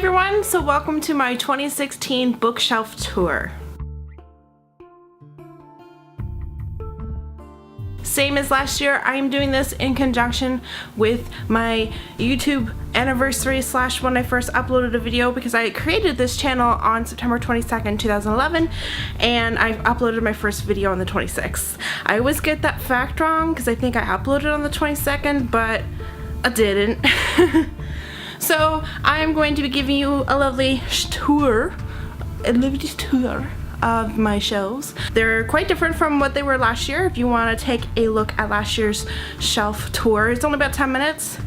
everyone, so welcome to my 2016 bookshelf tour. Same as last year, I am doing this in conjunction with my YouTube anniversary / when I first uploaded a video, because I created this channel on September 22nd, 2011, and I uploaded my first video on the 26th. I always get that fact wrong because I think I uploaded on the 22nd, but I didn't. So I am going to be giving you a lovely tour of my shelves. They're quite different from what they were last year. If you want to take a look at last year's shelf tour, it's only about 10 minutes.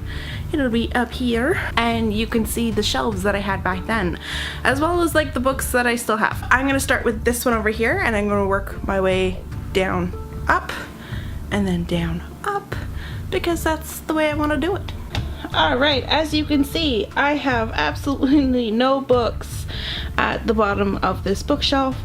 It'll be up here and you can see the shelves that I had back then, as well as like the books that I still have. I'm gonna start with this one over here and I'm gonna work my way down, up, and then down, up, because that's the way I want to do it. Alright, as you can see, I have absolutely no books at the bottom of this bookshelf.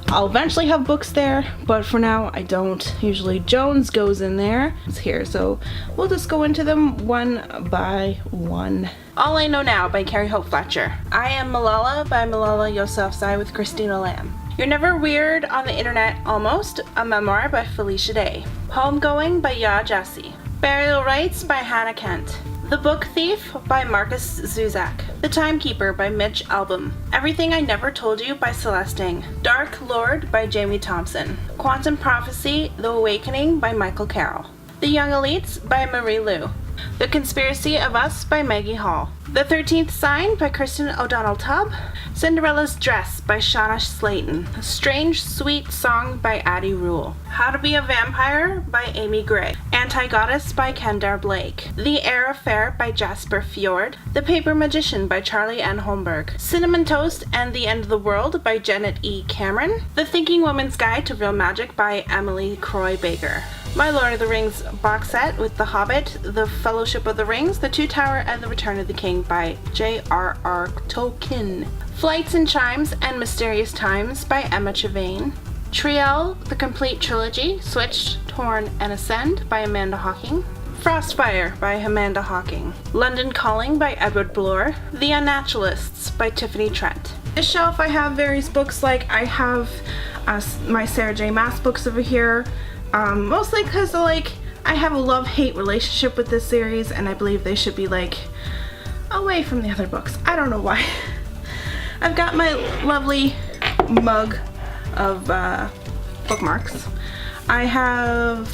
I'll eventually have books there, but for now I don't. Usually Jones goes in there. It's here, so we'll just go into them one by one. All I Know Now by Carrie Hope Fletcher. I Am Malala by Malala Yousafzai with Christina Lamb. You're Never Weird on the Internet Almost, a memoir by Felicia Day. Homegoing by Yaa Gyasi. Burial Rites by Hannah Kent. The Book Thief by Marcus Zusak. The Timekeeper by Mitch Albom. Everything I Never Told You by Celeste Ng. Dark Lord by Jamie Thompson. Quantum Prophecy: The Awakening by Michael Carroll. The Young Elites by Marie Lu. The Conspiracy of Us by Maggie Hall. The 13th Sign by Kristen O'Donnell Tubb. Cinderella's Dress by Shauna Slayton. A Strange Sweet Song by Addie Rule. How to Be a Vampire by Amy Gray. Anti-Goddess by Kendare Blake. The Air Affair by Jasper Fjord. The Paper Magician by Charlie Ann Holmberg. Cinnamon Toast and the End of the World by Janet E. Cameron. The Thinking Woman's Guide to Real Magic by Emily Croy Baker. My Lord of the Rings box set with The Hobbit, The Fellowship of the Rings, The Two Tower, and The Return of the King by J.R.R. Tolkien. Flights and Chimes and Mysterious Times by Emma Chevane. Triel, The Complete Trilogy, Switch, Torn, and Ascend by Amanda Hocking. Frostfire by Amanda Hocking. London Calling by Edward Bloor. The Unnaturalists by Tiffany Trent. This shelf I have various books, like I have my Sarah J. Maas books over here, mostly because I have a love-hate relationship with this series and I believe they should be away from the other books. I don't know why. I've got my lovely mug of bookmarks. I have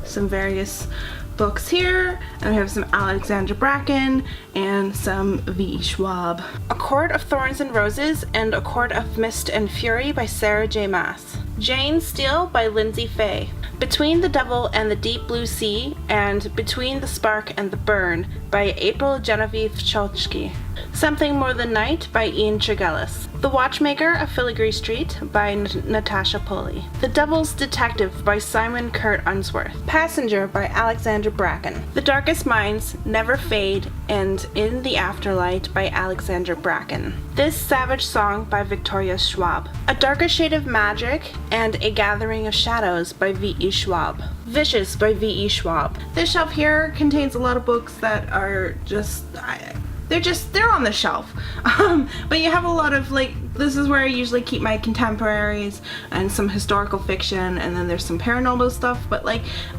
some various books here, and I have some Alexandra Bracken and some V.E. Schwab. A Court of Thorns and Roses and A Court of Mist and Fury by Sarah J. Maas. Jane Steele by Lindsay Fay. Between the Devil and the Deep Blue Sea and Between the Spark and the Burn by April Genevieve Cholsky. Something More Than Night by Ian Tregillis. The Watchmaker of Filigree Street by Natasha Pulley. The Devil's Detective by Simon Kurt Unsworth. Passenger by Alexandra Bracken. The Darkest Minds, Never Fade, and In the Afterlight by Alexandra Bracken. This Savage Song by Victoria Schwab. A Darker Shade of Magic and A Gathering of Shadows by V.E. Schwab. Vicious by V.E. Schwab. This shelf here contains a lot of books that are they're on the shelf. But you have a lot of this is where I usually keep my contemporaries and some historical fiction, and then there's some paranormal stuff, but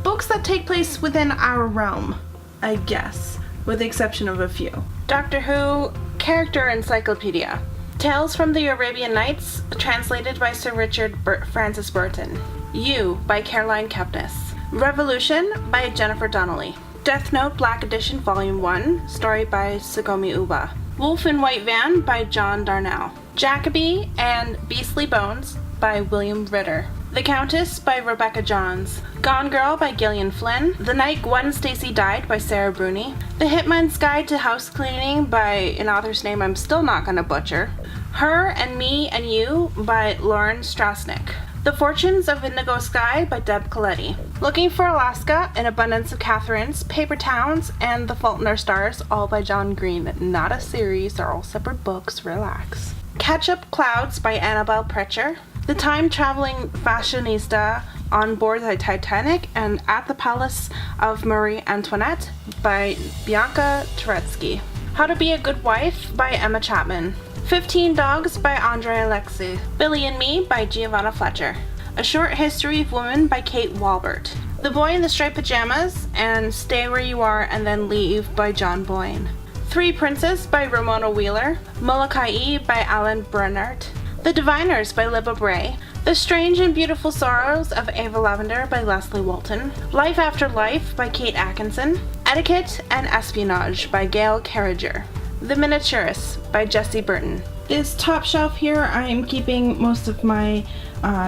books that take place within our realm, I guess, with the exception of a few. Doctor Who Character Encyclopedia. Tales from the Arabian Nights, translated by Sir Richard Francis Burton. You by Caroline Kepnes. Revolution by Jennifer Donnelly. Death Note Black Edition Volume 1, story by Sagomi Uba. Wolf in White Van by John Darnell. Jacoby and Beastly Bones by William Ritter. The Countess by Rebecca Johns. Gone Girl by Gillian Flynn. The Night Gwen Stacy Died by Sarah Bruni. The Hitman's Guide to House Cleaning by an author's name I'm still not gonna butcher. Her and Me and You by Lauren Strasnick. The Fortunes of Indigo Sky by Deb Coletti. Looking for Alaska, An Abundance of Catherines, Paper Towns, and The Fault in Our Stars, all by John Green. Not a series, they're all separate books, relax. Catch Up Clouds by Annabelle Precher. The Time-Traveling Fashionista on Board the Titanic and At the Palace of Marie Antoinette by Bianca Turetsky. How to Be a Good Wife by Emma Chapman. 15 Dogs by Andre Alexi. Billy and Me by Giovanna Fletcher. A Short History of Women by Kate Walbert. The Boy in the Striped Pajamas and Stay Where You Are and Then Leave by John Boyne. Three Princes by Ramona Wheeler. Molokai by Alan Brennert. The Diviners by Libba Bray. The Strange and Beautiful Sorrows of Ava Lavender by Leslie Walton. Life After Life by Kate Atkinson. Etiquette and Espionage by Gail Carriger. The Miniaturists by Jessie Burton. This top shelf here, I am keeping most of my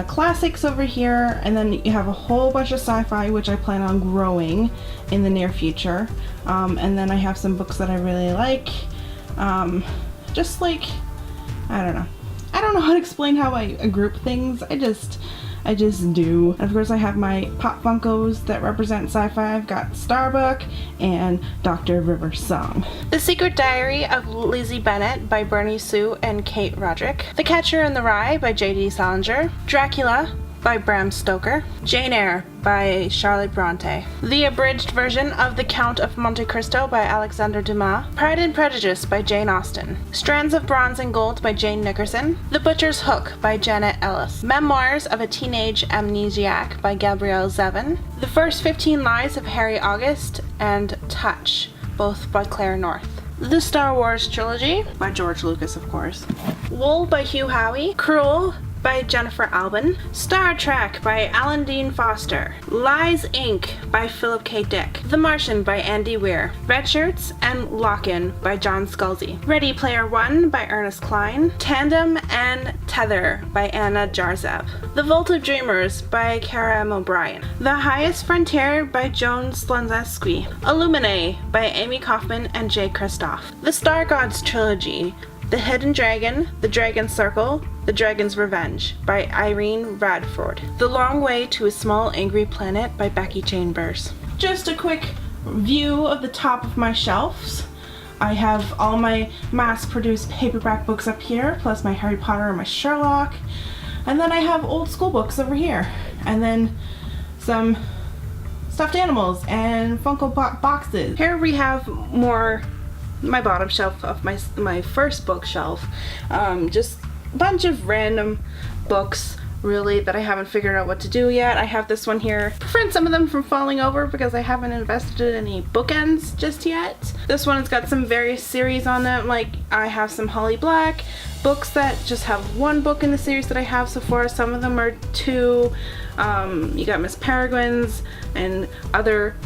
classics over here, and then you have a whole bunch of sci-fi which I plan on growing in the near future. And then I have some books that I really like. Just like, I don't know how to explain how I group things. I just do. And of course I have my Pop Funkos that represent sci-fi. I've got Starbuck and Dr. River's Song. The Secret Diary of Lizzie Bennet by Bernie Sue and Kate Roderick. The Catcher in the Rye by J.D. Salinger. Dracula by Bram Stoker. Jane Eyre by Charlotte Bronte. The abridged version of The Count of Monte Cristo by Alexander Dumas. Pride and Prejudice by Jane Austen. Strands of Bronze and Gold by Jane Nickerson. The Butcher's Hook by Janet Ellis. Memoirs of a Teenage Amnesiac by Gabrielle Zevin. The First 15 Lives of Harry August and Touch, both by Claire North. The Star Wars Trilogy by George Lucas, of course. Wool by Hugh Howey. Cruel by Jennifer Albin. Star Trek by Alan Dean Foster. Lies Inc. by Philip K. Dick. The Martian by Andy Weir. Red Shirts and Lock-In by John Scalzi. Ready Player One by Ernest Cline. Tandem and Tether by Anna Jarzeb. The Vault of Dreamers by Kara M. O'Brien. The Highest Frontier by Joan Slonzeski. Illuminae by Amy Kaufman and Jay Kristoff. The Star Gods Trilogy. The Hidden Dragon, The Dragon's Circle, The Dragon's Revenge by Irene Radford. The Long Way to a Small Angry Planet by Becky Chambers. Just a quick view of the top of my shelves. I have all my mass-produced paperback books up here, plus my Harry Potter and my Sherlock. And then I have old school books over here. And then some stuffed animals and Funko Pop boxes. Here we have more my bottom shelf of my first bookshelf. Just a bunch of random books really that I haven't figured out what to do yet. I have this one here. Prevent some of them from falling over because I haven't invested in any bookends just yet. This one has got some various series on them. Like I have some Holly Black books that just have one book in the series that I have so far. Some of them are two. You got Miss Peregrine's and other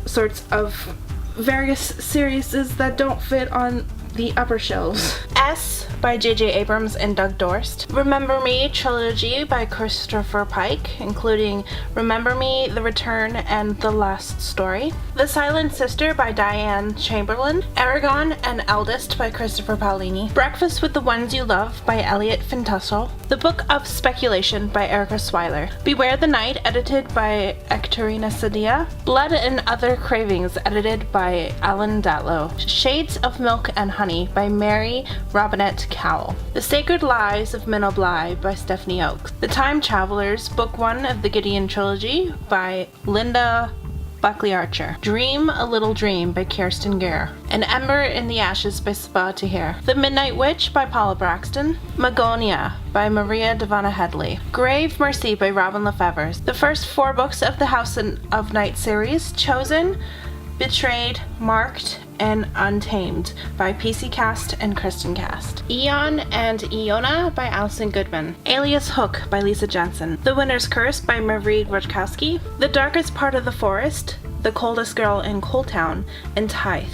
sorts of various series that don't fit on the upper shelves. S by J.J. Abrams and Doug Dorst. Remember Me Trilogy by Christopher Pike, including Remember Me, The Return, and The Last Story. The Silent Sister by Diane Chamberlain. Aragon and Eldest by Christopher Paolini. Breakfast with the Ones You Love by Elliot Fintussel. The Book of Speculation by Erica Swyler. Beware the Night, edited by Ekaterina Sadia. Blood and Other Cravings, edited by Alan Datlow. Shades of Milk and Honey by Mary Robinette Cowell. The Sacred Lives of Minnow Bly by Stephanie Oakes. The Time Travelers, Book 1 of the Gideon Trilogy by Linda Buckley Archer. Dream a Little Dream by Kirsten Gare. An Ember in the Ashes by Sabaa Tahir. The Midnight Witch by Paula Braxton. Magonia by Maria Devana Headley. Grave Mercy by Robin Lefevre. The first 4 books of the House of Night series, Chosen, Betrayed, Marked, and Untamed by PC Cast and Kristen Cast. Eon and Iona by Alison Goodman. Alias Hook by Lisa Jensen. The Winter's Curse by Marie Wojtkowski. The Darkest Part of the Forest, The Coldest Girl in Coaltown, and Tithe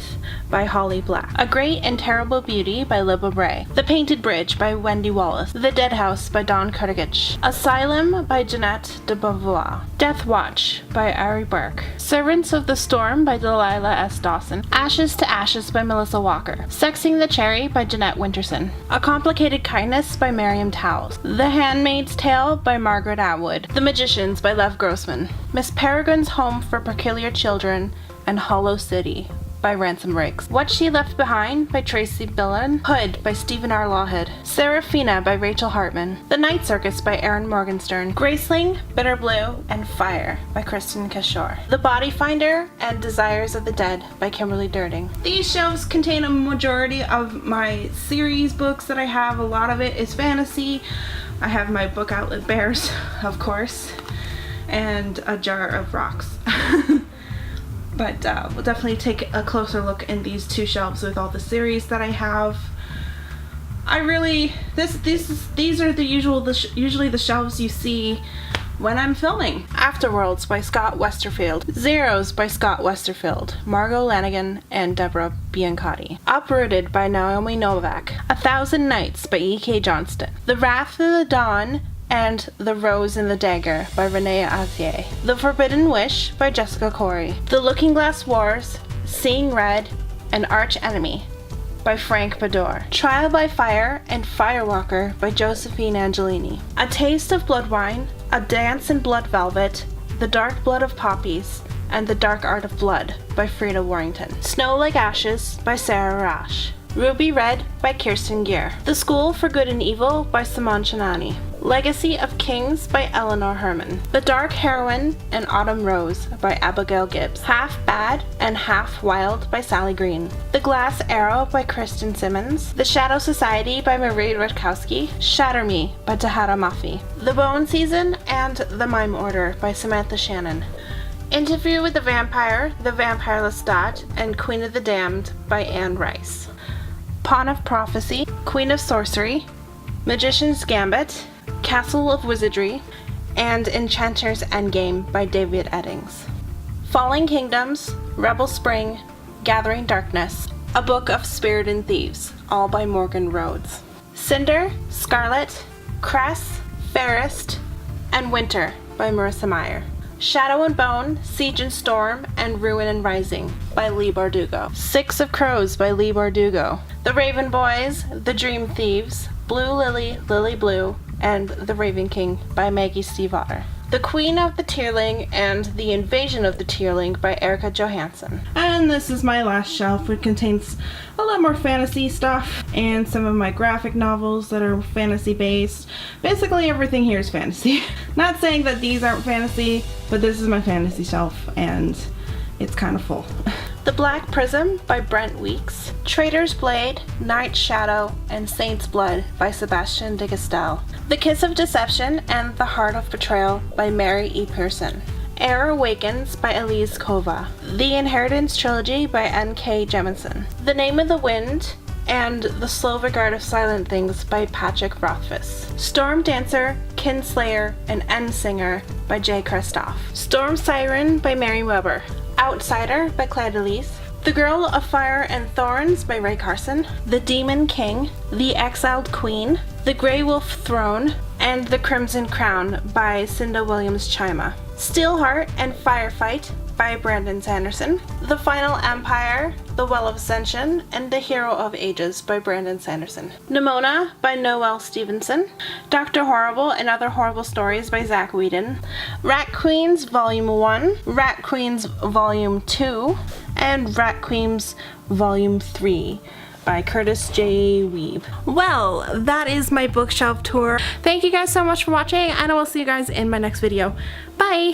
by Holly Black. A Great and Terrible Beauty by Libba Bray. The Painted Bridge by Wendy Wallace. The Dead House by Dawn Kurtagich. Asylum by Jeanette de Beauvoir. Death Watch by Ari Burke. Servants of the Storm by Delilah S. Dawson. Ashes to Ashes by Melissa Walker. Sexing the Cherry by Jeanette Winterson. A Complicated Kindness by Miriam Towles. The Handmaid's Tale by Margaret Atwood. The Magicians by Lev Grossman. Miss Peregrine's Home for Peculiar Children and Hollow City by Ransom Riggs. What She Left Behind by Tracy Billen. Hood by Stephen R. Lawhead. Serafina by Rachel Hartman. The Night Circus by Erin Morgenstern. Graceling, Bitter Blue, and Fire by Kristen Cashore. The Body Finder and Desires of the Dead by Kimberly Durding. These shelves contain a majority of my series books that I have. A lot of it is fantasy. I have my book outlet bears, of course, and a jar of rocks. But we'll definitely take a closer look in these two shelves with all the series that I have. These are usually the shelves you see when I'm filming. Afterworlds by Scott Westerfield. Zeros by Scott Westerfield, Margot Lanigan, and Deborah Biancotti. Uprooted by Naomi Novak. 1,000 Nights by E.K. Johnston. The Wrath of the Dawn and The Rose and the Dagger by Renee Azier. The Forbidden Wish by Jessica Corey. The Looking Glass Wars, Seeing Red, and Arch Enemy by Frank Bador. Trial by Fire and Firewalker by Josephine Angelini. A Taste of Blood Wine, A Dance in Blood Velvet, The Dark Blood of Poppies, and The Dark Art of Blood by Frida Warrington. Snow Like Ashes by Sarah Rash. Ruby Red by Kirsten Gear. The School for Good and Evil by Simon Chinani. Legacy of Kings by Eleanor Herman. The Dark Heroine and Autumn Rose by Abigail Gibbs. Half Bad and Half Wild by Sally Green. The Glass Arrow by Kristen Simmons. The Shadow Society by Marie Rutkowski. Shatter Me by Tahara Mafi. The Bone Season and The Mime Order by Samantha Shannon. Interview with the Vampire Lestat, and Queen of the Damned by Anne Rice. Pawn of Prophecy, Queen of Sorcery, Magician's Gambit, Castle of Wizardry, and Enchanter's Endgame by David Eddings. Falling Kingdoms, Rebel Spring, Gathering Darkness, A Book of Spirit and Thieves, all by Morgan Rhodes. Cinder, Scarlet, Cress, Fairest, and Winter by Marissa Meyer. Shadow and Bone, Siege and Storm, and Ruin and Rising by Leigh Bardugo. Six of Crows by Leigh Bardugo. The Raven Boys, The Dream Thieves, Blue Lily, Lily Blue, and The Raven King by Maggie Stiefvater. The Queen of the Tierling and The Invasion of the Tierling by Erica Johansson. And this is my last shelf, which contains a lot more fantasy stuff and some of my graphic novels that are fantasy based. Basically everything here is fantasy. Not saying that these aren't fantasy, but this is my fantasy shelf and it's kind of full. The Black Prism by Brent Weeks. Traitor's Blade, Night Shadow, and Saint's Blood by Sebastian de Castell. The Kiss of Deception and The Heart of Betrayal by Mary E. Pearson. Air Awakens by Elise Kova. The Inheritance Trilogy by N.K. Jemisin. The Name of the Wind and The Slow Regard of Silent Things by Patrick Rothfuss. Storm Dancer, Kinslayer, and Endsinger by Jay Kristoff. Storm Siren by Mary Weber. Outsider by Claire Delis. The Girl of Fire and Thorns by Ray Carson. The Demon King, The Exiled Queen, The Grey Wolf Throne, and The Crimson Crown by Cinda Williams-Chima. Steelheart and Firefight by Brandon Sanderson. The Final Empire, The Well of Ascension, and The Hero of Ages by Brandon Sanderson. Nimona by Noelle Stevenson. Dr. Horrible and Other Horrible Stories by Zach Whedon. Rat Queens Volume 1, Rat Queens Volume 2, and Rat Queens Volume 3 by Curtis J. Weeb. Well, that is my bookshelf tour. Thank you guys so much for watching, and I will see you guys in my next video. Bye!